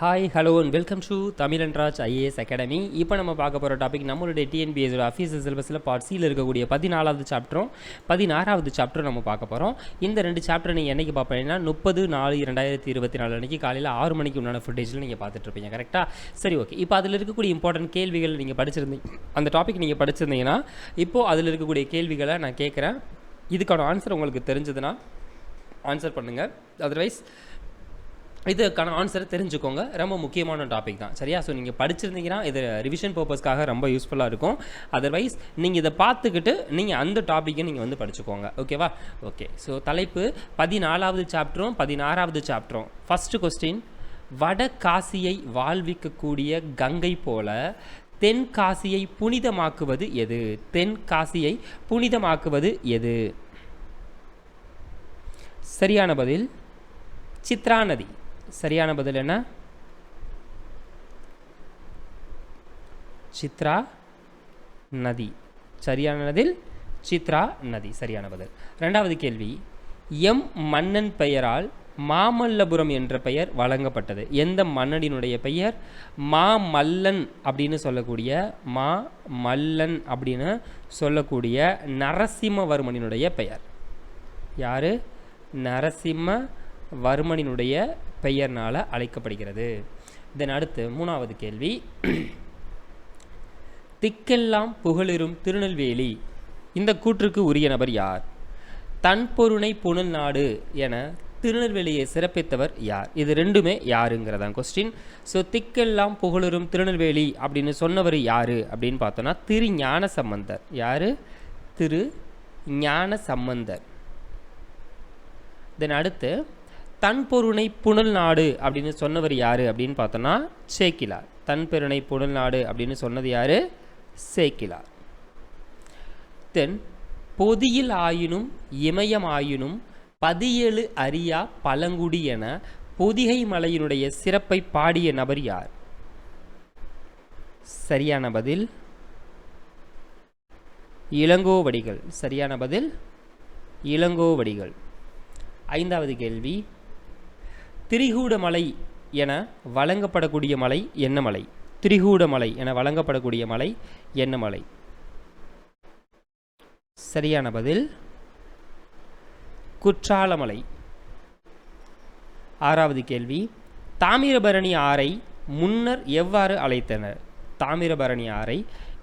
Hi hello and welcome to Tamilanraj IAS academy. இப்போ நம்ம பார்க்க போகிற டாபிக் நம்மளுடைய டிஎன்பிஎஸோட அஃபீஷியல் சிலபஸில் பார்ட் சியில் இருக்கக்கூடிய 14வது சாப்டரும் 16வது சாப்டரும் நம்ம பார்க்க போகிறோம். இந்த ரெண்டு சாப்டர் நீங்கள் என்றைக்கு பார்ப்பீங்கன்னா 30/4/2024 அன்றைக்கி காலையில் 6 மணிக்கு உண்டான ஃபுட்டேஜில் நீங்கள் பார்த்துட்ருப்பீங்க. கரெக்டாக? சரி, ஓகே. இப்போ அதில் இருக்கக்கூடிய இம்பார்ட்டன்ட் கேள்விகள் நீங்கள் படிச்சிருந்தீங்க, அந்த டாபிக் நீங்கள் படிச்சிருந்தீங்கன்னா இப்போது அதில் இருக்கக்கூடிய கேள்விகளை நான் கேட்குறேன். இதுக்கான ஆன்சர் உங்களுக்கு தெரிஞ்சதுன்னா ஆன்சர் பண்ணுங்கள். அதர்வைஸ் இதுக்கான ஆன்சரை தெரிஞ்சுக்கோங்க. ரொம்ப முக்கியமான டாபிக் தான், சரியா? ஸோ நீங்கள் படிச்சிருந்தீங்கன்னா இது ரிவிஷன் பர்பஸ்க்காக ரொம்ப யூஸ்ஃபுல்லாக இருக்கும். அதர்வைஸ் நீங்கள் இதை பார்த்துக்கிட்டு நீங்கள் அந்த டாப்பிக்கை நீங்கள் வந்து படிச்சுக்கோங்க, ஓகேவா? ஓகே. ஸோ தலைப்பு 14வது சாப்டரும் 16வது சாப்டரும். ஃபஸ்ட்டு கொஸ்டின், வட காசியை வாழ்விக்கக்கூடிய கங்கை போல தென்காசியை புனிதமாக்குவது எது? தென்காசியை புனிதமாக்குவது எது? சரியான பதில் சித்ரா நதி. சரியான பதில் என்ன? சித்ரா நதி. சரியான பதில் சித்ரா நதி. சரியான பதில். ரெண்டாவது கேள்வி, எம் மன்னன் பெயரால் மாமல்லபுரம் என்ற பெயர் வழங்கப்பட்டது. எந்த மன்னனினுடைய பெயர்? மாமல்லன் அப்படின்னு சொல்லக்கூடிய மாமல்லன் அப்படின்னு சொல்லக்கூடிய நரசிம்மவர்மனினுடைய பெயர். யாரு? நரசிம்மவர்மனினுடைய பெயர்னால் அழைக்கப்படுகிறது. தென் அடுத்து மூணாவது கேள்வி, திக்கெல்லாம் புகழிரும் திருநெல்வேலி இந்த கூற்றுக்கு உரிய நபர் யார்? தன்பொருணை புனல் நாடு என திருநெல்வேலியை சிறப்பித்தவர் யார்? இது ரெண்டுமே யாருங்கிறதான் கொஸ்டின். ஸோ திக்கெல்லாம் புகழிரும் திருநெல்வேலி அப்படின்னு சொன்னவர் யார் அப்படின்னு பார்த்தோன்னா திரு ஞான சம்பந்தர். யார்? திரு ஞான சம்பந்தர். தென் அடுத்து தன்பொருணை புனல் நாடு அப்படின்னு சொன்னவர் யார் அப்படின்னு பார்த்தோன்னா சேக்கிலார். தன்பெருணை புனல் நாடு அப்படின்னு சொன்னது யார்? சேக்கிலார். தென் பொதியில் ஆயினும் இமயம் ஆயினும் 17 அறியா பழங்குடி என பொதிகை மலையினுடைய சிறப்பை பாடிய நபர் யார்? சரியான பதில் இளங்கோவடிகள். சரியான பதில் இளங்கோவடிகள். ஐந்தாவது கேள்வி, திரிகூடமலை என வழங்கப்படக்கூடிய மலை என்ன மலை? திரிகூடமலை என வழங்கப்படக்கூடிய மலை என்ன மலை? சரியான பதில் குற்றாலமலை. ஆறாவது கேள்வி, தாமிரபரணி ஆறை முன்னர் எவ்வாறு அழைத்தனர்? தாமிரபரணி ஆறை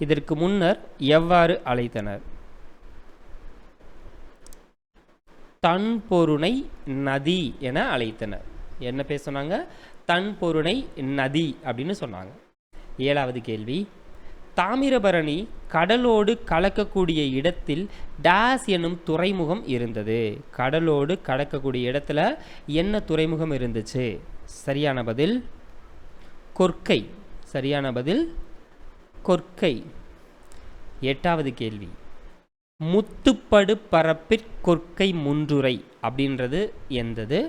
இதற்கு முன்னர் எவ்வாறு அழைத்தனர்? தன்பொருணை நதி என அழைத்தனர். என்ன பேர் சொன்னாங்க? தன்பொருணை நதி அப்படின்னு சொன்னாங்க. ஏழாவது கேள்வி, தாமிரபரணி கடலோடு கலக்கக்கூடிய இடத்தில் டாஸ் என்னும் துறைமுகம் இருந்தது. கடலோடு கலக்கக்கூடிய இடத்துல என்ன துறைமுகம் இருந்துச்சு? சரியான பதில் கொர்க்கை. சரியான பதில் கொர்க்கை. எட்டாவது கேள்வி, முத்துப்படு பரப்பிற்கொர்க்கை முன்றுரை அப்படின்றது எந்தது?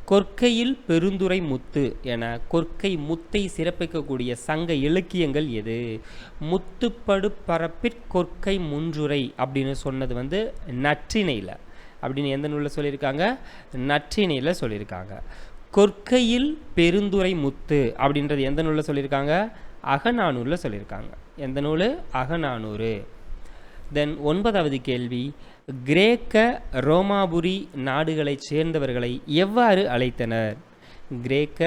கொர்க்கையில் பெருந்துரை முத்து என கொர்க்கை முத்தை சிறப்பிக்கக்கூடிய சங்க இலக்கியங்கள் எது? முத்துப்படு பரப்பிற்கொர்க்கை முன்றுரை அப்படின்னு சொன்னது வந்து நற்றிணையில். அப்படின்னு எந்த நூலில் சொல்லியிருக்காங்க? நற்றிணையில் சொல்லியிருக்காங்க. கொர்க்கையில் பெருந்துரை முத்து அப்படின்றது எந்த நூலில் சொல்லியிருக்காங்க? அகநானூரில் சொல்லியிருக்காங்க. எந்த நூல்? அகநானூறு. தென் ஒன்பதாவது கேள்வி, கிரேக்க ரோமாபுரி நாடுகளைச் சேர்ந்தவர்களை எவ்வாறு அழைத்தனர்? கிரேக்க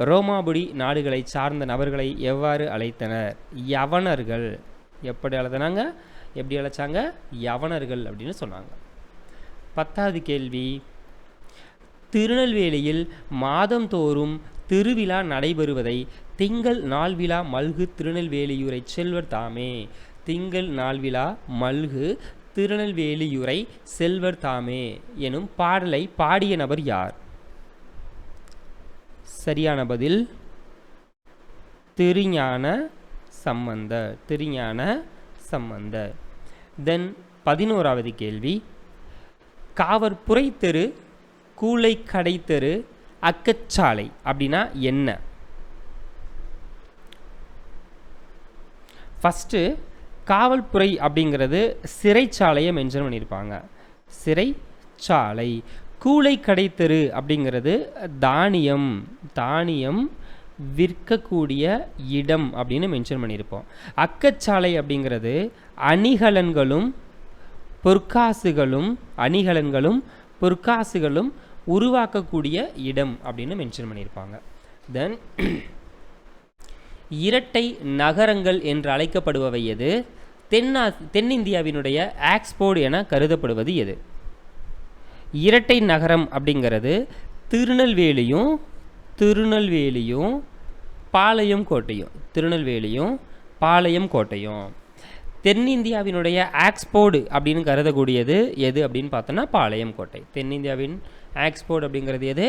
ரோமாபுரி நாடுகளை சார்ந்த நபர்களை எவ்வாறு அழைத்தனர்? யவனர்கள். எப்படி அழைத்தனாங்க? எப்படி அழைச்சாங்க? யவனர்கள் அப்படின்னு சொன்னாங்க. பத்தாவது கேள்வி, திருநெல்வேலியில் மாதந்தோறும் திருவிழா நடைபெறுவதை திங்கள் நாள்விழா மல்கு திருநெல்வேலியூரை செல்வர் தாமே. திங்கள் நாள்விழா மல்கு திருநெல்வேலியுரை செல்வர் தாமே எனும் பாடலை பாடிய நபர் யார்? சரியான பதில் திருஞான சம்பந்தர். திருஞான சம்பந்தர். தென் 11வது கேள்வி, காவற்புரை தெரு, கூளை கடை தெரு, அக்கச்சாலை அப்படின்னா என்ன? ஃபஸ்ட்டு காவல்புரை அப்படிங்கிறது சிறைச்சாலையை மென்ஷன் பண்ணியிருப்பாங்க. சிறைச்சாலை. கூளை கடை தெரு அப்படிங்கிறது தானியம் விற்கக்கூடிய இடம் அப்படின்னு மென்ஷன் பண்ணியிருப்போம். அக்கச்சாலை அப்படிங்கிறது அணிகலன்களும் பொற்காசுகளும் உருவாக்கக்கூடிய இடம் அப்படின்னு மென்ஷன் பண்ணியிருப்பாங்க. தென் இரட்டை நகரங்கள் என்று அழைக்கப்படுபவை எது? தென்னிந்தியாவினுடைய ஆக்ஸ்போர்டு என கருதப்படுவது எது? இரட்டை நகரம் அப்படிங்கிறது திருநெல்வேலியும் பாளையம் கோட்டையும். தென்னிந்தியாவினுடைய ஆக்ஸ்போர்டு அப்படின்னு கருதக்கூடியது எது அப்படின்னு பார்த்தோன்னா பாளையம் கோட்டை. தென்னிந்தியாவின் ஆக்ஸ்போர்டு அப்படிங்கிறது எது?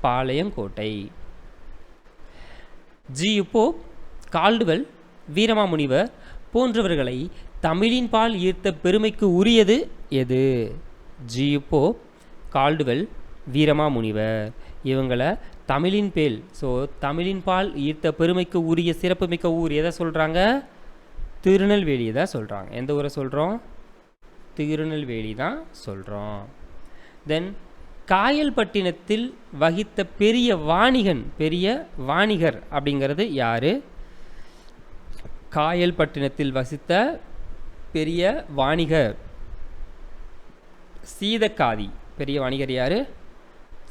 பாளையம் கோட்டை. ஜி.யு. போப், கால்டுவெல், வீரமாமுனிவர் போன்றவர்களை தமிழின் பால் ஈர்த்த பெருமைக்கு உரியது எது? ஜி.யு. போப், கால்டுவெல், வீரமாமுனிவர் இவங்களை தமிழின் பால் ஈர்த்த பெருமைக்கு உரிய சிறப்புமிக்க ஊர் எதை சொல்கிறாங்க? திருநெல்வேலியை தான் சொல்கிறாங்க. எந்த ஊரை சொல்கிறோம்? திருநெல்வேலி தான் சொல்கிறோம். தென் காயல்பட்டினத்தில் வகித்த பெரிய வாணிகர் அப்படிங்கிறது யார்? காயல்பட்டினத்தில் வசித்த பெரிய வாணிகர் சீதக்காதி. பெரிய வாணிகர் யார்?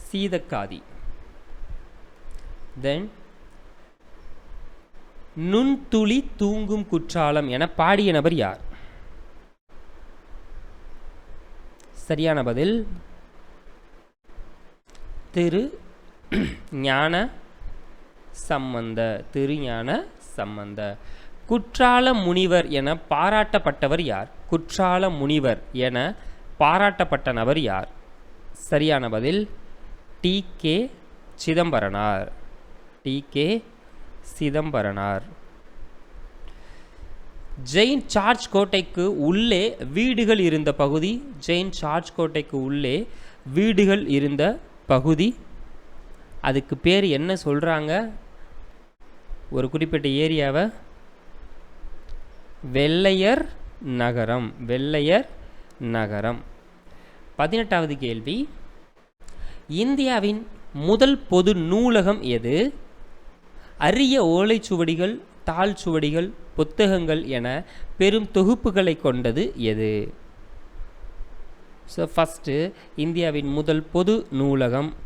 சீதக்காதி. தென் நுண்துளி தூங்கும் குற்றாலம் என பாடிய நபர் யார்? சரியான பதில் திரு ஞான சம்பந்த. குற்றால முனிவர் என பாராட்டப்பட்டவர் யார்? குற்றால முனிவர் என பாராட்டப்பட்ட நபர் யார்? சரியான பதில் டி.கே. சிதம்பரனார். ஜெயின் சார்ஜ் கோட்டைக்கு உள்ளே வீடுகள் இருந்த பகுதி அதுக்கு பேர் என்ன சொல்கிறாங்க? ஒரு குறிப்பிட்ட ஏரியாவை வெள்ளையர் நகரம். 18வது கேள்வி, இந்தியாவின் முதல் பொது நூலகம் எது? அரிய ஓலைச்சுவடிகள், தாள்சுவடிகள், புத்தகங்கள் என பெரும் தொகுப்புகளை கொண்டது எது? ஸோ ஃபஸ்ட்டு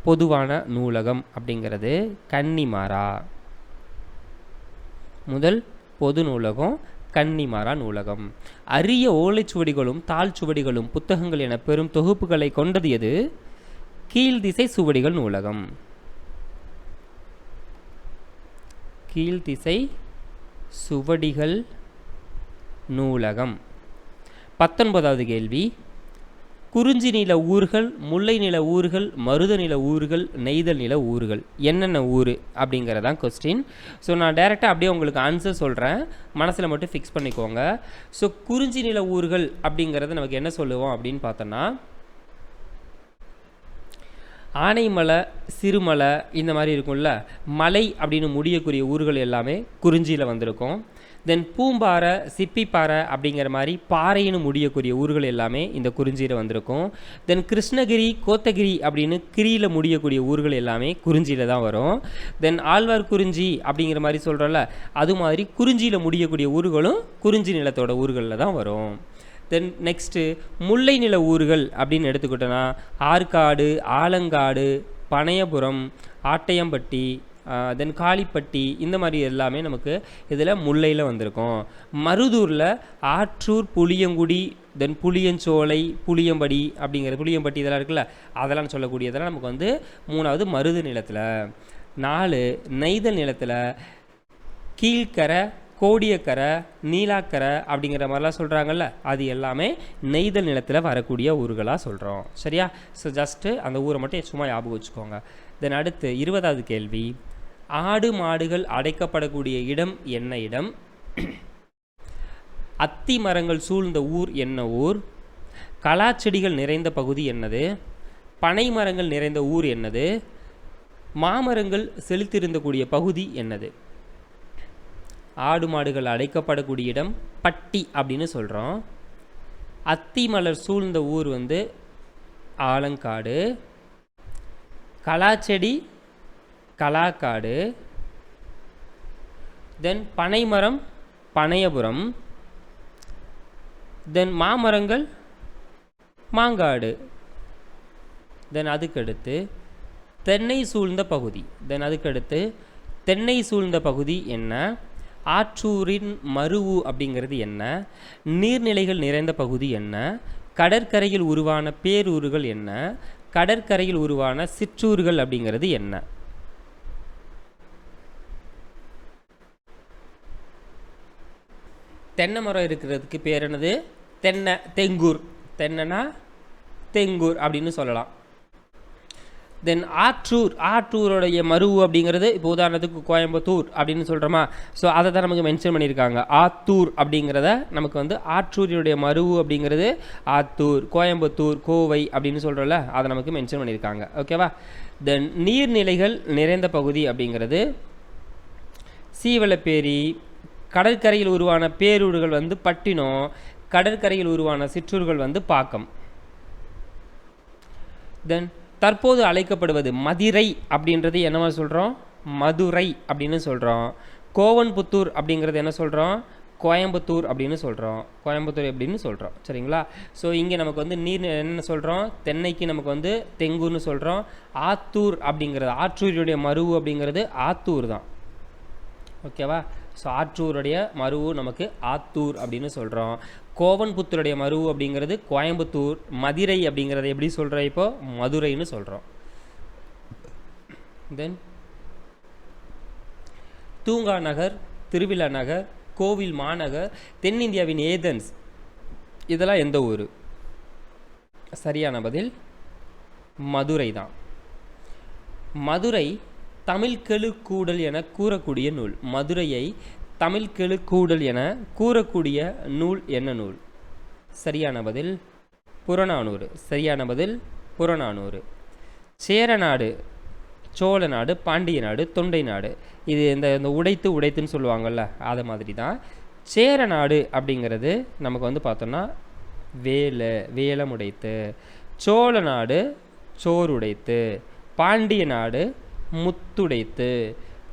பொதுவான நூலகம் அப்படிங்கிறது கன்னிமாரா. முதல் பொது நூலகம் கன்னிமாரா நூலகம். அரிய ஓலைச்சுவடிகளும் தாள்சுவடிகளும் புத்தகங்கள் என பெரும் தொகுப்புகளை கொண்டது எது? கீழ்திசை சுவடிகள் நூலகம். கீழ்திசை சுவடிகள் நூலகம். 19வது கேள்வி, குறிஞ்சி நில ஊர்கள், முல்லை நில ஊர்கள், மருத நில ஊர்கள், நெய்தல் நில ஊர்கள் என்னென்ன ஊர் அப்படிங்கிறதான் கொஸ்டின். ஸோ நான் டைரெக்டாக அப்படியே உங்களுக்கு ஆன்சர் சொல்கிறேன், மனசில் மட்டும் ஃபிக்ஸ் பண்ணிக்கோங்க. ஸோ குறிஞ்சி நில ஊர்கள் அப்படிங்கிறத நமக்கு என்ன சொல்லுவோம் அப்படின்னு பார்த்தோன்னா, ஆனைமலை, சிறுமலை இந்த மாதிரி இருக்கும்ல, மலை அப்படின்னு முடியக்கூடிய ஊர்கள் எல்லாமே குறிஞ்சியில் வந்திருக்கும். தென் பூம்பாறை, சிப்பிப்பாறை அப்படிங்கிற மாதிரி பாறைன்னு முடியக்கூடிய ஊர்கள் எல்லாமே இந்த குறிஞ்சியில் வந்திருக்கும். தென் கிருஷ்ணகிரி, கோத்தகிரி அப்படின்னு கிரியில் முடியக்கூடிய ஊர்கள் எல்லாமே குறிஞ்சியில் தான் வரும். தென் ஆழ்வார் குறிஞ்சி அப்படிங்கிற மாதிரி சொல்கிறோம்ல, அது மாதிரி குறிஞ்சியில் முடியக்கூடிய ஊர்களும் குறிஞ்சி நிலத்தோட ஊர்களில் தான் வரும். தென் நெக்ஸ்ட்டு முல்லை நில ஊர்கள் அப்படின்னு எடுத்துக்கிட்டோன்னா ஆற்காடு, ஆலங்காடு, பனையபுரம், ஆட்டையம்பட்டி, தென் காளிப்பட்டி இந்த மாதிரி எல்லாமே நமக்கு இதில் முல்லையில் வந்திருக்கும். மருதூரில் ஆற்றூர், புளியங்குடி, தென் புளியஞ்சோலை, புளியம்படி புளியம்பட்டி இதெல்லாம் இருக்குல்ல, அதெல்லாம் சொல்லக்கூடியதெல்லாம் நமக்கு வந்து 3வது மருது நிலத்தில். 4 நெய்தல் நிலத்தில் கீழ்கரை, கோடியக்கரை, நீலாக்கரை அப்படிங்கிற மாதிரிலாம் சொல்கிறாங்கல்ல, அது எல்லாமே நெய்தல் நிலத்தில் வரக்கூடிய ஊர்களாக சொல்கிறோம். சரியா? ஸோ ஜஸ்ட்டு அந்த ஊரை மட்டும் சும்மா ஞாபகம் வச்சுக்கோங்க. தென் அடுத்து 20வது கேள்வி, ஆடு மாடுகள் அடைக்கப்படக்கூடிய இடம் என்ன இடம்? அத்தி மரங்கள் சூழ்ந்த ஊர் என்ன ஊர்? கலாச்செடிகள் நிறைந்த பகுதி என்னது? பனை மரங்கள் நிறைந்த ஊர் என்னது? மாமரங்கள் செலுத்திருந்தக்கூடிய பகுதி என்னது? ஆடு மாடுகள் அடைக்கப்படக்கூடிய இடம் பட்டி அப்படின்னு சொல்கிறோம். அத்தி மலர் சூழ்ந்த ஊர் வந்து ஆலங்காடு. கலாச்செடி கலாக்காடு. தென் பனைமரம் பனையபுரம். தென் மாமரங்கள் மாங்காடு. தென் அதுக்கடுத்து தென்னை சூழ்ந்த பகுதி. தென் அதுக்கடுத்து தென்னை சூழ்ந்த பகுதி என்ன? ஆற்றூரின் மருவு அப்படிங்கிறது என்ன? நீர்நிலைகள் நிறைந்த பகுதி என்ன? கடற்கரையில் உருவான பேரூர்கள் என்ன? கடற்கரையில் உருவான சிற்றூர்கள் அப்படிங்கிறது என்ன? தென்னை மரம் இருக்கிறதுக்கு பேர் என்னது? தென்னை, தெங்கூர். தென்னைனா தெங்கூர் அப்படின்னு சொல்லலாம். தென் ஆற்றூர், ஆற்றூருடைய மருவு அப்படிங்கிறது இப்போ உதாரணத்துக்கு கோயம்புத்தூர் அப்படின்னு சொல்கிறோமா, ஸோ அதை தான் நமக்கு மென்ஷன் பண்ணியிருக்காங்க. ஆத்தூர் அப்படிங்கிறத நமக்கு வந்து ஆற்றூரினுடைய மருவு அப்படிங்கிறது ஆத்தூர், கோயம்புத்தூர், கோவை அப்படின்னு சொல்கிறோம்ல, அதை நமக்கு மென்ஷன் பண்ணியிருக்காங்க. ஓகேவா? தென் நீர்நிலைகள் நிறைந்த பகுதி அப்படிங்கிறது சீவலப்பேரி. கடற்கரையில் உருவான பேரூர்கள் வந்து பட்டினம். கடற்கரையில் உருவான சிற்றூர்கள் வந்து பாக்கம். தென் தற்போது அழைக்கப்படுவது மதுரை அப்படின்றது என்னவா சொல்கிறோம்? மதுரை அப்படின்னு சொல்கிறோம். கோவன்புத்தூர் அப்படிங்கிறது என்ன சொல்கிறோம்? கோயம்புத்தூர் அப்படின்னு சொல்கிறோம். கோயம்புத்தூர் அப்படின்னு சொல்கிறோம். சரிங்களா? ஸோ இங்கே நமக்கு வந்து நீர் என்ன சொல்கிறோம்? தென்னைக்கு நமக்கு வந்து தெங்கூர்னு சொல்கிறோம். ஆத்தூர் அப்படிங்கிறது, ஆற்றூருடைய மருவு அப்படிங்கிறது ஆத்தூர் தான். ஓகேவா? ஸோ ஆற்றூருடைய மருவு நமக்கு ஆத்தூர் அப்படின்னு சொல்கிறோம். கோவன்புத்தூருடைய மருவு அப்படிங்கிறது கோயம்புத்தூர். மதுரை அப்படிங்கிறத எப்படி சொல்கிறோம்? இப்போ மதுரைன்னு சொல்கிறோம். தென் தூங்கா நகர், திருவிழா நகர், கோவில் மாநகர், தென்னிந்தியாவின் ஏதென்ஸ், இதெல்லாம் எந்த ஊர்? சரியான பதில் மதுரை தான். மதுரை தமிழ் கெழுக்கூடல் என கூறக்கூடிய நூல். மதுரையை தமிழ் கெழுக்கூடல் என கூறக்கூடிய நூல் என்ன நூல்? சரியான பதில் புறநானூறு. சரியான பதில் புறநானூறு. சேரநாடு, சோழ நாடு, பாண்டிய நாடு, தொண்டை நாடு, இது இந்த உடைத்துன்னு சொல்லுவாங்கள்ல, அது மாதிரி தான். சேரநாடு அப்படிங்கிறது நமக்கு வந்து பார்த்தோம்னா வேலம் உடைத்து. சோழ நாடு சோறுடைத்து. பாண்டிய நாடு முத்துடைத்து.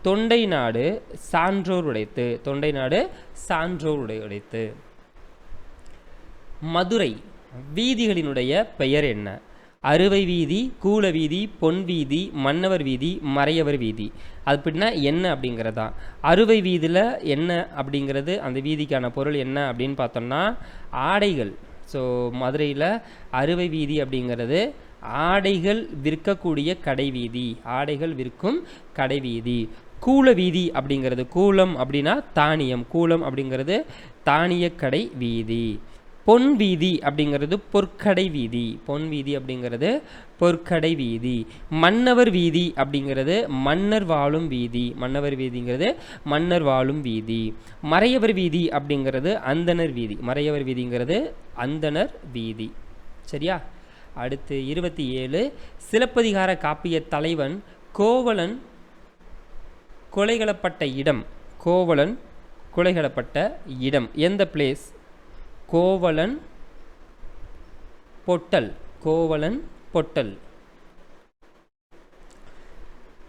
தொண்டை நாடு சான்றோர் உடைத்து. தொண்டை நாடு சான்றோர் உடைத்து. மதுரை வீதிகளினுடைய பெயர் என்ன? அறுவை வீதி, கூல வீதி, பொன் வீதி, மன்னவர் வீதி, மறையவர் வீதி. அது அப்படின்னா என்ன அப்படிங்கிறதா. அறுவை வீதியில் என்ன அப்படிங்கிறது, அந்த வீதிக்கான பொருள் என்ன அப்படின்னு பார்த்தோம்னா ஆடைகள். ஸோ மதுரையில் அறுவை வீதி அப்படிங்கிறது ஆடைகள் விற்கக்கூடிய கடை வீதி. ஆடைகள் விற்கும் கடை வீதி. கூல வீதி அப்படிங்கிறது, கூலம் அப்படின்னா தானியம், கூலம் அப்படிங்கிறது தானிய கடை வீதி. பொன் வீதி அப்படிங்கிறது பொற்கடை வீதி. பொன் வீதி அப்படிங்கிறது பொற்கடை வீதி. மன்னவர் வீதி அப்படிங்கிறது மன்னர் வாழும் வீதி. மன்னவர் வீதிங்கிறது மன்னர் வாழும் வீதி. மறையவர் வீதி அப்படிங்கிறது அந்தனர் வீதி. மறையவர் வீதிங்கிறது அந்தனர் வீதி. சரியா? அடுத்து 27. சிலப்பதிகார காப்பிய தலைவன் கோவலன் கொலைகளப்பட்ட இடம். கோவலன் கொலைகளப்பட்ட இடம் எந்த பிளேஸ்? கோவலன் பொட்டல். கோவலன் பொட்டல்.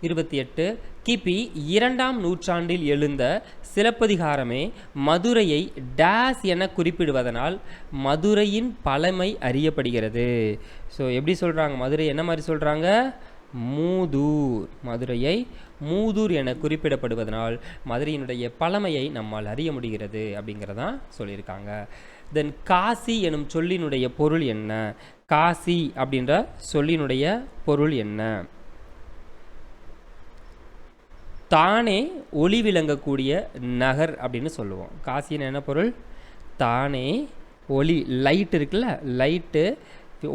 28. கிபி 2ஆம் நூற்றாண்டில் எழுந்த சிலப்பதிகாரமே மதுரையை டேஸ் என குறிப்பிடுவதனால் மதுரையின் பழமை அறியப்படுகிறது. ஸோ எப்படி சொல்கிறாங்க? மதுரை என்ன மாதிரி சொல்கிறாங்க? மூதூர். மதுரையை மூதூர் என குறிப்பிடப்படுவதனால் மதுரையினுடைய பழமையை நம்மால் அறிய முடிகிறது அப்படிங்கிறதான் சொல்லியிருக்காங்க. தென் காசி எனும் சொல்லினுடைய பொருள் என்ன? காசி அப்படின்ற சொல்லினுடைய பொருள் என்ன? தானே ஒளி விளங்கக்கூடிய நகர் அப்படின்னு சொல்லுவோம். காசின்னு என்ன பொருள்? தானே ஒளி, லைட் இருக்குல்ல, லைட்டு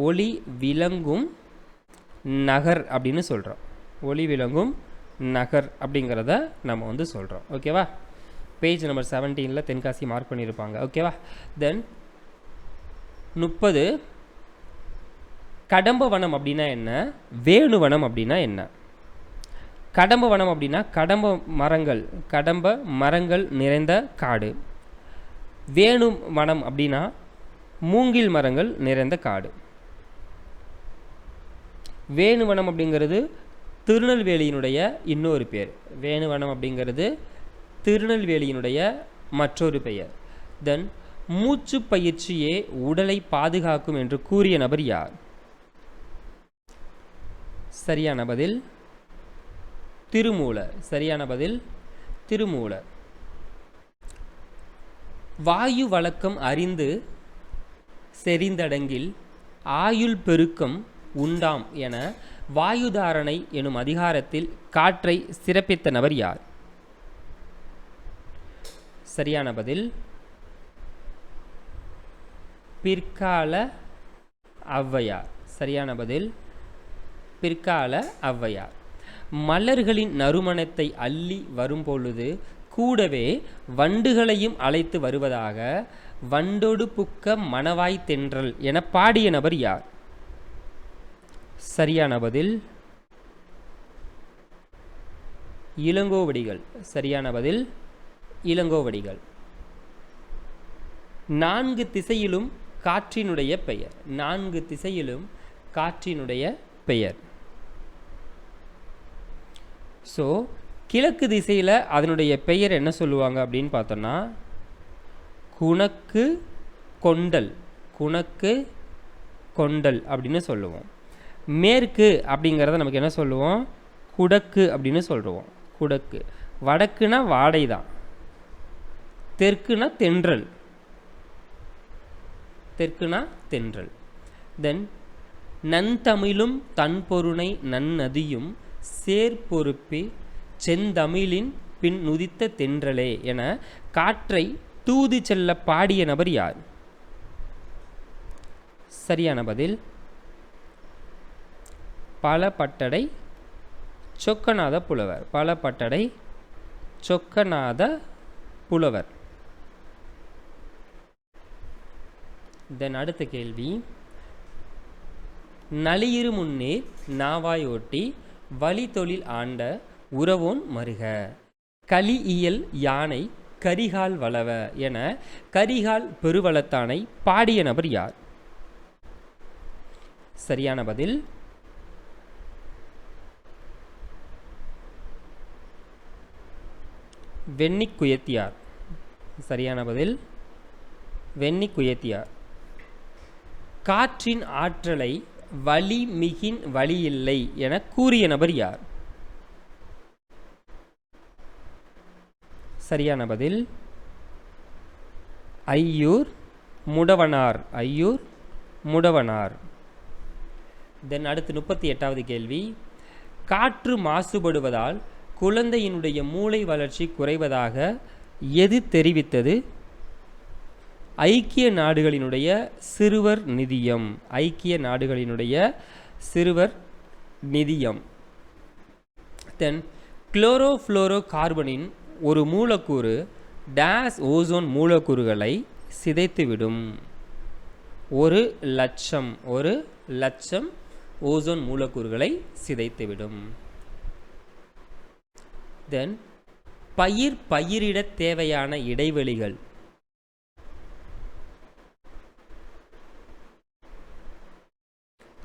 ஒளி விளங்கும் நகர் அப்படின்னு சொல்கிறோம். ஒளி விளங்கும் நகர் அப்படிங்கிறத நம்ம வந்து சொல்கிறோம். ஓகேவா? பேஜ் நம்பர் 17 தென்காசி மார்க் பண்ணியிருப்பாங்க. ஓகேவா? தென் 30. கடம்பவனம் அப்படின்னா என்ன? வேணுவனம் அப்படின்னா என்ன? கடம்பவனம் அப்படின்னா கடம்ப மரங்கள் நிறைந்த காடு. வேணு வனம் அப்படின்னா மூங்கில் மரங்கள் நிறைந்த காடு. வேணுவனம் அப்படிங்கிறது திருநெல்வேலியினுடைய இன்னொரு பேர். வேணுவனம் அப்படிங்கிறது திருநெல்வேலியினுடைய மற்றொரு பெயர். தென் மூச்சு பயிற்சியே உடலை பாதுகாக்கும் என்று கூறிய நபர் யார்? சரியான பதில் திருமூலர். சரியான பதில் திருமூலர். வாயு வழக்கம் அறிந்து செறிந்தடங்கில் ஆயுள் பெருக்கம் உண்டாம் என வாயுதாரணை எனும் அதிகாரத்தில் காற்றை சிறப்பித்த நபர் யார்? சரியான பதில் பிற்கால ஔவையார். சரியான பதில் பிற்கால ஔவையார். மலர்களின் நறுமணத்தை அள்ளி வரும்பொழுது கூடவே வண்டுகளையும் அழைத்து வருவதாக வண்டொடு புக்க மணவாய் தென்றல் என பாடிய நபர் யார்? சரியான பதில் இளங்கோவடிகள். சரியான பதில் இளங்கோவடிகள். 4 திசையிலும் காற்றினுடைய பெயர். 4 திசையிலும் காற்றினுடைய பெயர். ஸோ கிழக்கு திசையில் அதனுடைய பெயர் என்ன சொல்லுவாங்க அப்படின்னு பார்த்தோன்னா குணக்கு கொண்டல். குணக்கு கொண்டல் அப்படின்னு சொல்லுவோம். மேற்கு அப்படிங்கிறத நமக்கு என்ன சொல்லுவோம்? குடக்கு அப்படின்னு சொல்லுவோம். குடக்கு. வடக்குனா வாடை தான். தெற்குனா தென்றல். தெற்குனா தென்றல். தென் நன்தமிழும் தன்பொருணை நன்னதியும் சேர்பொறுப்பி செந்தமிழின் பின் நுதித்த தென்றலே என காற்றை தூது செல்ல பாடிய நபர் யார்? சரியான பதில் பலபட்டடை சொக்கநாத புலவர். பலபட்டடை சொக்கநாத புலவர். தென் அடுத்த கேள்வி, நலியிரு முன்னே நாவாய் ஓட்டி வழி தொழில் ஆண்ட உறவோன் மருக களி இயல் யானை கரிகால் வளவ என கரிகால் பெருவளத்தானை பாடிய நபர் யார்? சரியான பதில் வெண்ணிக்குயத்தியார். சரியான பதில் வெண்ணிக்குயத்தியார். காற்றின் ஆற்றலை வலி மிகின் வழியில்லை என கூறிய நபர் யார்? சரியான பதில் ஐயூர் முடவனார். ஐயூர் முடவனார். தென் அடுத்து 38வது கேள்வி, காற்று மாசுபடுவதால் குழந்தையினுடைய மூளை வளர்ச்சி குறைவதாக எது தெரிவித்தது? ஐக்கிய நாடுகளினுடைய சிறுவர் நிதியம். ஐக்கிய நாடுகளினுடைய சிறுவர் நிதியம். தென் குளோரோஃப்ளோரோ கார்பனின் ஒரு மூலக்கூறு டேஸ் ஓசோன் மூலக்கூறுகளை சிதைத்துவிடும். 1,00,000 ஓசோன் மூலக்கூறுகளை சிதைத்துவிடும். தென் பயிரிட தேவையான இடைவெளிகள்.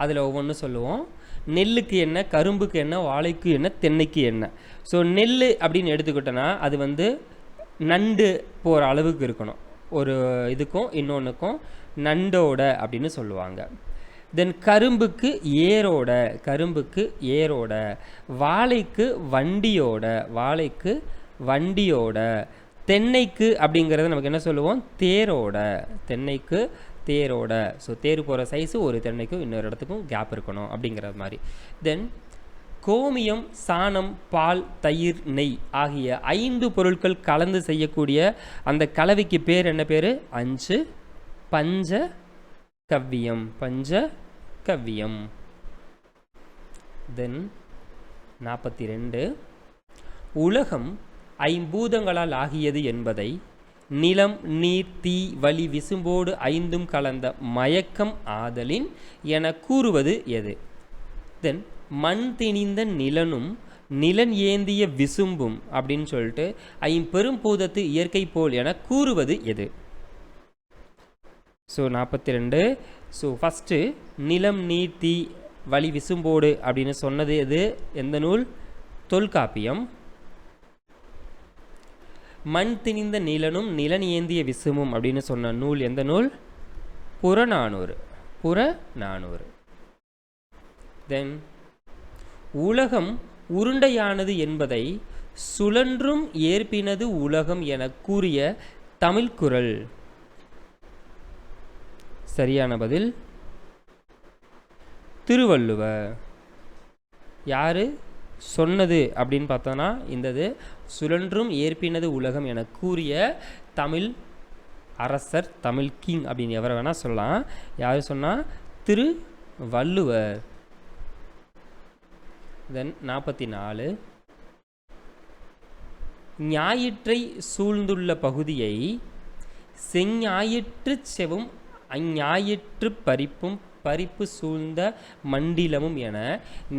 அதில் ஒவ்வொன்று சொல்லுவோம். நெல்லுக்கு என்ன, கரும்புக்கு என்ன, வாழைக்கு என்ன, தென்னைக்கு என்ன. ஸோ நெல் அப்படின்னு எடுத்துக்கிட்டோன்னா அது நண்டு போகிற அளவுக்கு இருக்கணும். ஒரு இதுக்கும் இன்னொன்றுக்கும் நண்டோட அப்படின்னு சொல்லுவாங்க. தென் கரும்புக்கு ஏரோட. கரும்புக்கு ஏரோட. வாழைக்கு வண்டியோட. வாழைக்கு வண்டியோட. தென்னைக்கு அப்படிங்கிறத நமக்கு என்ன சொல்லுவோம்? தேரோட. தென்னைக்கு தேரோட. ஸோ தேர் போகிற சைஸு ஒரு தென்னைக்கும் இன்னொரு இடத்துக்கும் கேப் இருக்கணும் அப்படிங்கிற மாதிரி. தென் கோமியம், சாணம், பால், தயிர், நெய் ஆகிய 5 பொருட்கள் கலந்து செய்யக்கூடிய அந்த கலவைக்கு பேர் என்ன பேர்? 5 பஞ்ச கவ்வியம். பஞ்ச கவ்வியம். தென் 42, உலகம் ஐம்பூதங்களால் ஆகியது என்பதை நிலம், நீர், தீ, வலி, விசும்போடு 5ம் கலந்த மயக்கம் ஆதலின் என கூறுவது எது? தென் மண் திணிந்த நிலனும் நிலன் ஏந்திய விசும்பும் அப்படின்னு சொல்லிட்டு 5 இயற்கை போல் என கூறுவது எது? ஸோ 42. ஸோ ஃபஸ்ட்டு நிலம், நீர், தீ, வலி, விசும்போடு அப்படின்னு சொன்னது எது? எந்த நூல்? தொல்காப்பியம். மண் திணிந்த நிலனும் நிலன் ஏந்திய விசுமும் அப்படின்னு சொன்ன நூல் எந்த நூல்? புறநானூறு. புறநானூறு. தென் உலகம் உருண்டையானது என்பதை சுழன்றும் ஏற்பினது உலகம் என கூறிய தமிழ் குறள். சரியான பதில் திருவள்ளுவர். யாரு சொன்னது அப்படின்னு பார்த்தோன்னா இந்தது சுழன்றும் ஏற்பினது உலகம் என கூறிய தமிழ் அரசர், தமிழ் கிங் அப்படின்னு எவரை வேணால் சொல்லலாம். யார் சொன்னால்? திருவள்ளுவர். தென் 44 ஞாயிற்றை சூழ்ந்துள்ள பகுதியை செஞ்ஞாயிற்று செவும் அஞ்ஞாயிற்று பறிப்பும் பறிப்பு சூழ்ந்த மண்டிலமும் என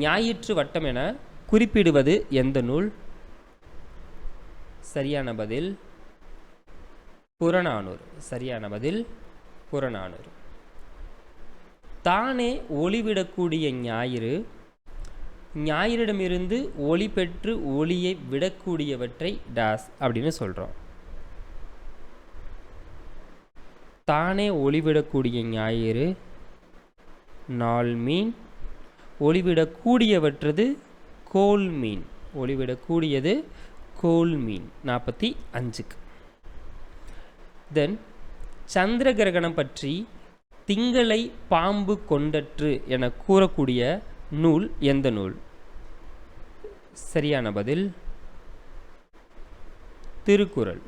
ஞாயிற்று வட்டம் என குறிப்பிடுவது எந்த நூல்? சரியான பதில் புறநானூறு. சரியான பதில் புறநானூறு. தானே ஒளிவிடக்கூடிய ஞாயிறு ஞாயிறிடமிருந்து ஒளி பெற்று ஒளியை விடக்கூடியவற்றை டாஸ் அப்படின்னு சொல்கிறோம். தானே ஒளிவிடக்கூடிய ஞாயிறு நாள் மீன், ஒளிவிடக்கூடியவற்றது கோல் மீன். ஒளிவிடக்கூடியது கோல் மீன். 45. தென் சந்திர கிரகணம் பற்றி திங்களை பாம்பு கொண்டற்று என கூறக்கூடிய நூல் எந்த நூல்? சரியான பதில் திருக்குறள்.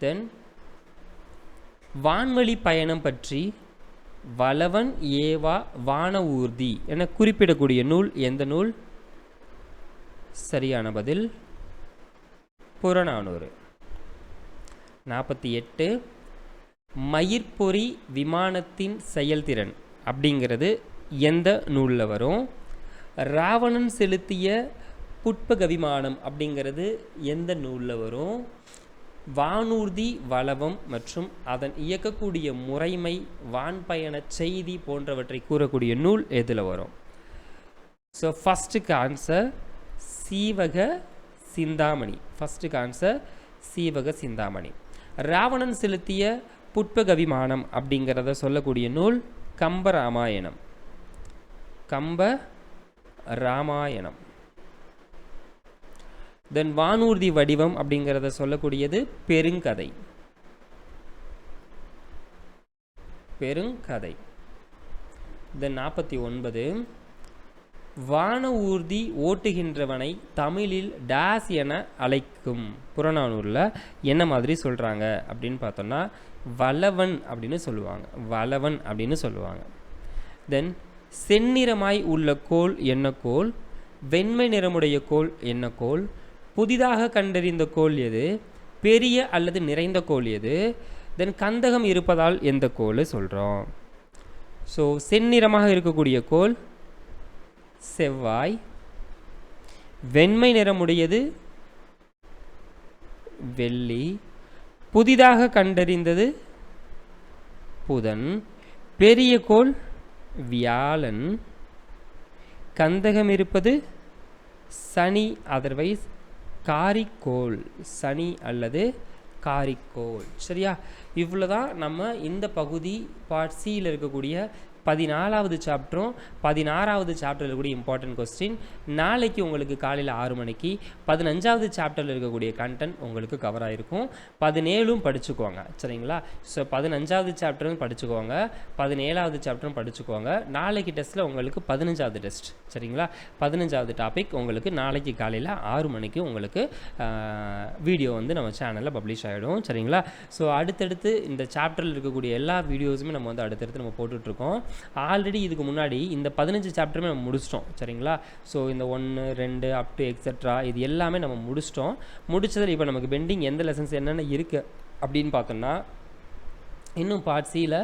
தென் வான்வழி பயணம் பற்றி வளவன் ஏவா வான ஊர்தி என குறிப்பிடக்கூடிய நூல் எந்த நூல்? சரியான பதில் புறநானூறு. 48 மயிர்பொறி விமானத்தின் செயல்திறன் அப்படிங்கிறது எந்த நூலில் வரும்? ராவணன் செலுத்திய புட்பக விமானம் அப்படிங்கிறது எந்த நூலில் வரும்? வானூர்தி வளவம் மற்றும் அதன் இயக்கக்கூடிய முறைமை, வான்பயண செய்தி போன்றவற்றை கூறக்கூடிய நூல் எதில் வரும்? ஸோ ஃபஸ்ட்டுக்கு ஆன்சர் சீவக சிந்தாமணி. ஃபஸ்ட்டுக்கு ஆன்சர் சீவக சிந்தாமணி. ராவணன் செலுத்திய புட்பக விமானம் அப்படிங்கிறத சொல்லக்கூடிய நூல் கம்பராமாயணம். கம்ப ராமாயணம். தென் வானூர்தி வடிவம் அப்படிங்கிறத சொல்லக்கூடியது பெருங்கதை. பெருங்கதை. தென் 49 வான ஊர்தி ஓட்டுகின்றவனை தமிழில் டாஸ் என அழைக்கும். புறநானூரில் என்ன மாதிரி சொல்கிறாங்க அப்படின்னு பார்த்தோம்னா வளவன் அப்படின்னு சொல்லுவாங்க. வளவன் அப்படின்னு சொல்லுவாங்க. தென் செந்நிறமாய் உள்ள கோல் என்ன கோல்? வெண்மை நிறமுடைய கோல் என்ன கோல்? புதிதாக கண்டறிந்த கோல் எது? பெரிய அல்லது நிறைந்த கோல் எது? தென் கந்தகம் இருப்பதால் எந்த கோல் சொல்கிறோம்? ஸோ செந்நிறமாக இருக்கக்கூடிய கோல் செவ்வாய். வெண்மை நிறமுடையது வெள்ளி. புதிதாக கண்டறிந்தது புதன். பெரிய கோள் வியாழன். கந்தகம் இருப்பது சனி, அதர்வைஸ் காரிக்கோள். சனி அல்லது காரிக்கோள். சரியா? இவ்வளோதான் நம்ம இந்த பகுதி பார்ட் சியில் இருக்கக்கூடிய 14வது சாப்டரும் 16வது சாப்டரில் இருக்கக்கூடிய இம்பார்ட்டன்ட் கொஸ்டின். நாளைக்கு உங்களுக்கு காலையில் 6 மணிக்கு 15வது சாப்டரில் இருக்கக்கூடிய கண்டென்ட் உங்களுக்கு கவர் ஆகிருக்கும். 17ம் படிச்சுக்கோங்க. சரிங்களா? ஸோ 15வது சாப்டரும் படிச்சுக்கோங்க, 17வது சாப்டரும் படிச்சுக்கோங்க. நாளைக்கு டெஸ்ட்டில் உங்களுக்கு 15வது டெஸ்ட். சரிங்களா? 15வது டாபிக் உங்களுக்கு நாளைக்கு காலையில் 6 மணிக்கு உங்களுக்கு வீடியோ வந்து நம்ம சேனலில் பப்ளிஷ் ஆகிடும். சரிங்களா? ஸோ அடுத்தடுத்து இந்த சாப்டரில் இருக்கக்கூடிய எல்லா வீடியோஸுமே நம்ம வந்து அடுத்தடுத்து நம்ம போட்டுட்ருக்கோம். ஆல்ரெடி இதுக்கு முன்னாடி இந்த 15 சாப்டருமே நம்ம முடிச்சிட்டோம். சரிங்களா? ஸோ இந்த 1, 2 அப் டு எக்ஸெட்ரா இது எல்லாமே நம்ம முடிச்சிட்டோம். முடிச்சதில் இப்போ நமக்கு பெண்டிங் எந்த லெசன்ஸ் என்னென்ன இருக்குது அப்படின்னு பார்த்தோம்னா, இன்னும் பார்ட் சியில்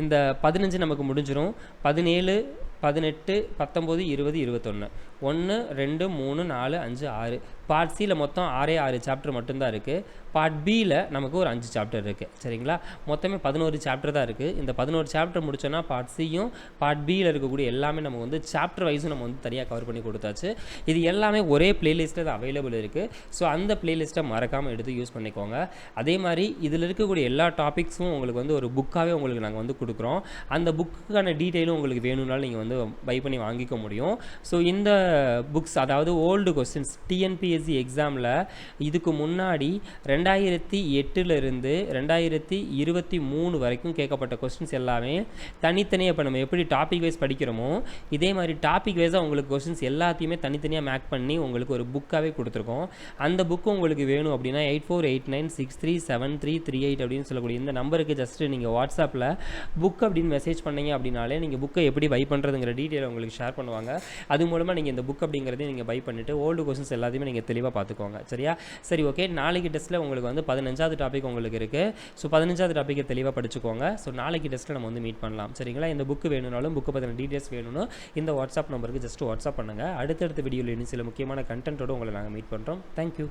இந்த 15 நமக்கு முடிஞ்சிடும். 17, 18, 19, 20, 21 1, 2, 3, 4, 5, 6 பார்ட் சியில் மொத்தம் 6 சாப்டர் மட்டும்தான் இருக்குது. பார்ட் பியில் நமக்கு ஒரு 5 சாப்டர் இருக்குது. சரிங்களா, மொத்தமே 11 சாப்டர் தான் இருக்குது. இந்த 11 சாப்டர் முடிச்சோன்னா பார்ட் சியும் பார்ட் பியில் இருக்கக்கூடிய எல்லாமே நம்ம வந்து சாப்டர் வைஸும் நம்ம வந்து தனியாக கவர் பண்ணி கொடுத்தாச்சு. இது எல்லாமே ஒரே பிளேலிஸ்ட்டில் தான் அவைலபிள் இருக்குது. ஸோ அந்த பிளேலிஸ்ட்டை மறக்காமல் எடுத்து யூஸ் பண்ணிக்கோங்க. அதே மாதிரி இதில் இருக்கக்கூடிய எல்லா டாபிக்ஸும் உங்களுக்கு வந்து ஒரு புக்காகவே உங்களுக்கு நாங்கள் வந்து கொடுக்குறோம். அந்த புக்குக்கான டீட்டெயிலும் உங்களுக்கு வேணும்னாலும் நீங்கள் வந்து பை பண்ணி வாங்கிக்க முடியும். ஸோ இந்த புக்ஸ், அதாவது ஓல்டு கொஸ்டின்ஸ், டிஎன்பிஎஸ்சி எக்ஸாமில் இதுக்கு முன்னாடி 2008 2023 வரைக்கும் கேட்கப்பட்ட கொஸ்டின்ஸ் எல்லாமே தனித்தனியாக, இப்போ நம்ம எப்படி டாபிக் வைஸ் படிக்கிறோமோ இதே மாதிரி டாபிக் வைஸாக உங்களுக்கு கொஸ்டின்ஸ் எல்லாத்தையுமே தனித்தனியாக மேக் பண்ணி உங்களுக்கு ஒரு புக்காகவே கொடுத்துருக்கோம். அந்த புக்கு உங்களுக்கு வேணும் அப்படின்னா 8489637338 அப்படின்னு சொல்லக்கூடிய இந்த நம்பருக்கு ஜஸ்ட்டு நீங்கள் வாட்ஸ்அப்பில் புக் அப்படின்னு மெசேஜ் பண்ணீங்க அப்படின்னாலே நீங்கள் புக்கை எப்படி பை பண்ணுறதுங்கிற டீட்டெயில் உங்களுக்கு ஷேர் பண்ணுவாங்க. அது மூலமாக நீங்கள் இந்த புக் அப்படிங்கிறதையும் நீங்கள் பை பண்ணிவிட்டு ஓல்டு கொஸ்டின்ஸ் எல்லாத்தையுமே நீங்கள் தெளிவாக பார்த்துக்கோங்க. சரியா, சரி, ஓகே. நாளைக்கு டெஸ்ட்டில் உங்களுக்கு வந்து 15வது டாபிக் உங்களுக்கு இருக்குது. ஸோ 15வது டாப்பிக்கை தெளிவாக படிச்சுக்கோங்க. ஸோ நாளைக்கு டெஸ்ட்டில் நம்ம வந்து மீட் பண்ணலாம். சரிங்களா, இந்த புக்கு வேணும்னாலும் புக்கு பற்றின டீட்டெயில்ஸ் வேணும்னு இந்த வாட்ஸ்அப் நம்பருக்கு ஜஸ்ட் வாட்ஸ்அப் பண்ணுங்கள். அடுத்தடுத்த வீடியோவில் இன்னும் சில முக்கியமான கண்டென்ட்டோடு உங்களை நாங்கள் மீட் பண்ணுறோம். தேங்க்யூ.